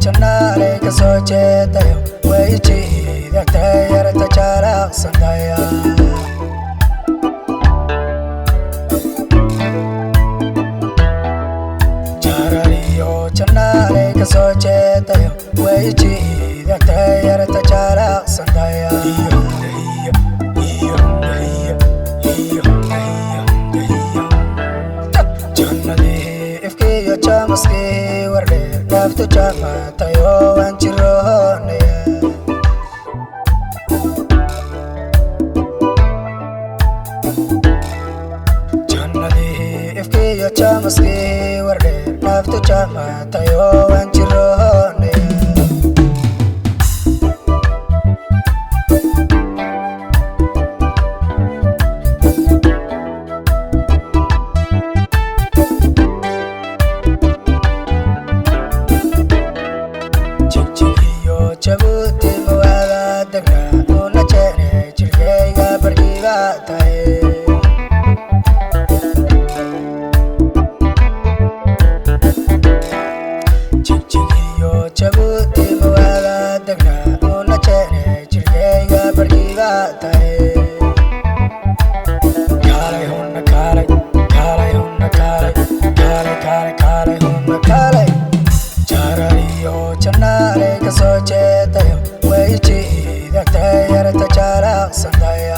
jannale kasoo jeedayo way jiidagtay yarta jaalaqsandaya jarariyo jannale kasoo jeedayo way jiidagtay yarta jaalaqsandaya Jamaski warde naftu jama tayo anjirohone Jannadi ifki yo jamaski warde naftu jama tayo anjirohone Jabuti mawada dagna una chene chilkeyga barkiga tahe Chichigiyo Jabuti mawada dagna una chene chilkeyga barkiga tahe Kalay hunna kalay, kalay hunna kalay, kalay kalay kalay hunna kalay Jarariyo jannale kasoo jeedayo way jiidagtay yarta jaalaqsandaya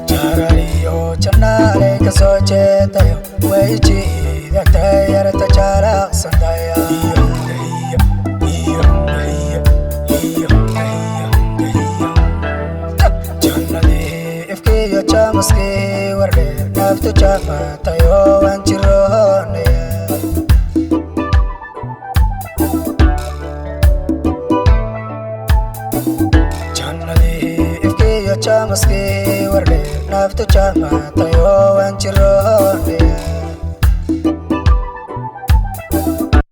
Jarariyo jannale kasoo jeedayo way jiidagtay yarta jaalaqsandaya Jannadi ifki yo jamaski warde naftu jama tayo anjirohone Jannadi ifki yo jamaski warde naftu jama tayo